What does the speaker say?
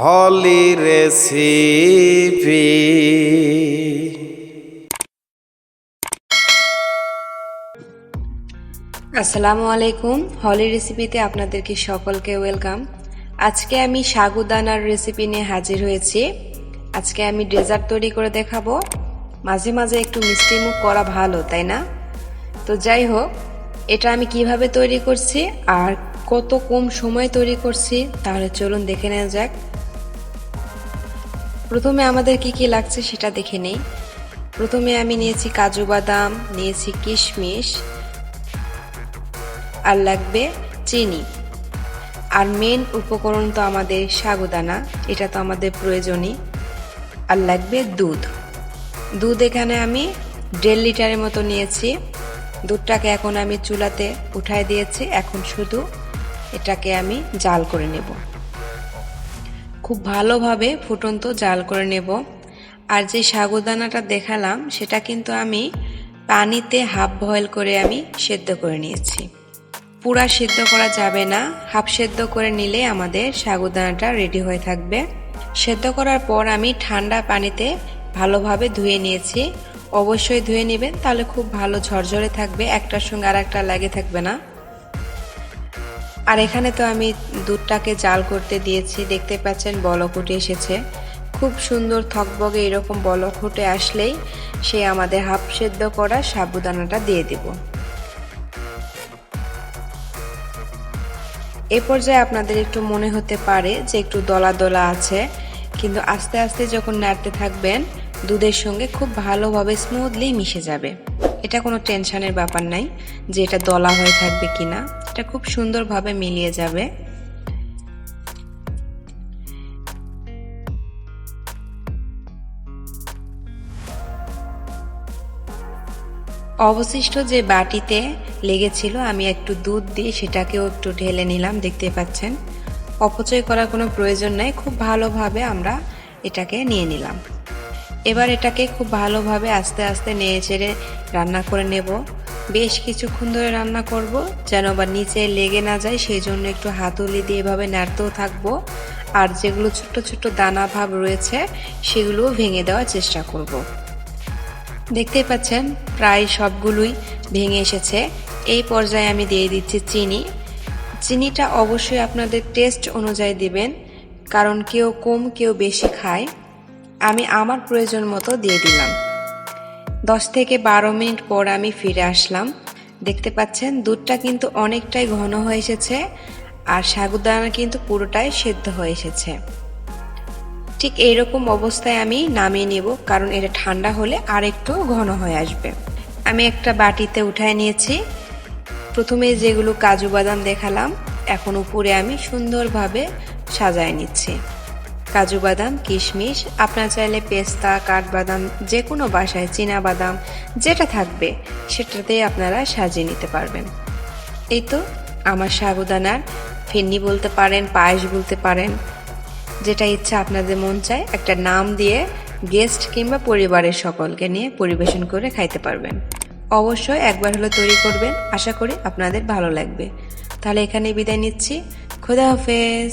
হলি recipe. আসসালামু আলাইকুম। হলি রেসিপিতে আপনাদেরকে সকলকে ওয়েলকাম। আজকে আমি সাগুদানার রেসিপি নিয়ে হাজির হয়েছি। আজকে আমি ডেজার্ট তৈরি করে দেখাবো। মাঝে মাঝে একটু মিষ্টি মুখ করা ভালো, তাই না? তো যাই হোক, এটা আমি কিভাবে তৈরি করছি আর কত কম সময় তৈরি করছি তাহলে চলুন দেখে নেওয়া যাক। প্রথমে আমাদের কি কি লাগছে সেটা দেখে নেই। প্রথমে আমি নিয়েছি কাজু বাদাম, নিয়েছি কিশমিশ, আর লাগবে চিনি। আর মেন উপকরণ তো আমাদের সাগুদানা, এটা তো আমাদের প্রয়োজনই। আর লাগবে দুধ এখানে আমি 1.5 লিটারের মতো নিয়েছি। দুধটাকে এখন আমি চুলাতে উঠায় দিয়েছি। এখন শুধু এটাকে আমি জাল করে নেব, খুব ভালোভাবে ফুটন্ত জাল করে নেব। আর যে সাগুদানাটা দেখালাম সেটা কিন্তু আমি পানিতে হাফ বয়েল করে আমি সেদ্ধ করে নিয়েছি। পুরা সেদ্ধ করা যাবে না, হাফ সেদ্ধ করে নিলে আমাদের সাগুদানাটা রেডি হয়ে থাকবে। সেদ্ধ করার পর আমি ঠান্ডা পানিতে ভালোভাবে ধুয়ে নিয়েছি। অবশ্যই ধুয়ে নেবেন, তাহলে খুব ভালো ঝরঝরে থাকবে, একটার সঙ্গে আর একটা লাগে থাকবে না। আর এখানে তো আমি দুধটাকে জাল করতে দিয়েছি, দেখতে পাচ্ছেন বলক উঠে এসেছে। খুব সুন্দর থকবগে এরকম বলক উঠে আসলেই সে আমাদের হাফ সেদ্ধ করা সাবুদানাটা দিয়ে দেব। এ পর্যায়ে আপনাদের একটু মনে হতে পারে যে একটু দলা দলা আছে, কিন্তু আস্তে আস্তে যখন নাড়তে থাকবেন দুধের সঙ্গে খুব ভালোভাবে স্মুথলি মিশে যাবে। এটা কোনো টেনশনের ব্যাপার নাই যে এটা দলা হয়ে থাকবে কিনা, এটা খুব সুন্দরভাবে মিলিয়ে যাবে। অবশিষ্ট যে বাটিতে লেগেছিল আমি একটু দুধ দিয়ে সেটাকেও একটু ঢেলে নিলাম, দেখতে পাচ্ছেন। অপচয় করার কোনো প্রয়োজন নাই, খুব ভালোভাবে আমরা এটাকে নিয়ে নিলাম। এবার এটাকে খুব ভালোভাবে আস্তে আস্তে নেড়ে চেড়ে রান্না করে নেব। বেশ কিছুক্ষণ ধরে রান্না করব, যেন বা নিচে লেগে না যায়, সেই জন্য একটু হাতুড়ি দিয়ে এভাবে নাড়তেও থাকবো। আর যেগুলো ছোট্ট ছোট্ট দানা ভাব রয়েছে সেগুলোও ভেঙে দেওয়ার চেষ্টা করব। দেখতেই পাচ্ছেন প্রায় সবগুলোই ভেঙে এসেছে। এই পর্যায়ে আমি দিয়ে দিচ্ছি চিনি। চিনিটা অবশ্যই আপনাদের টেস্ট অনুযায়ী দিবেন, কারণ কেউ কম কেউ বেশি খায়। আমি আমার প্রয়োজন মতো দিয়ে দিলাম। 10 থেকে 12 মিনিট পর আমি ফিরে আসলাম। দেখতে পাচ্ছেন দুধটা কিন্তু অনেকটাই ঘন হয়ে এসেছে, আর সাগুদানা কিন্তু পুরোটাই সেদ্ধ হয়ে এসেছে। ঠিক এইরকম অবস্থায় আমি নামিয়ে নেব, কারণ এটা ঠান্ডা হলে আর একটু ঘন হয়ে আসবে। আমি একটা বাটিতে উঠায় নিয়েছি। প্রথমে যেগুলো কাজু বাদাম দেখালাম, এখন উপরে আমি সুন্দরভাবে সাজায় নিচ্ছি। কাজু বাদাম, কিশমিশ, আপনার চাইলে পেস্তা, কাঠবাদাম, যে কোনো বাসায় চীনা বাদাম যেটা থাকবে সেটাতে আপনারা সাজিয়ে নিতে পারবেন। এই তো আমার সাগুদানার ফেন্নি বলতে পারেন, পায়েস বলতে পারেন, যেটা ইচ্ছা আপনাদের মন চায় একটা নাম দিয়ে গেস্ট কিংবা পরিবারের সকলকে নিয়ে পরিবেশন করে খাইতে পারবেন। অবশ্যই একবার হলো তৈরি করবেন, আশা করি আপনাদের ভালো লাগবে। তাহলে এখানে বিদায় নিচ্ছি। খোদা হাফেজ।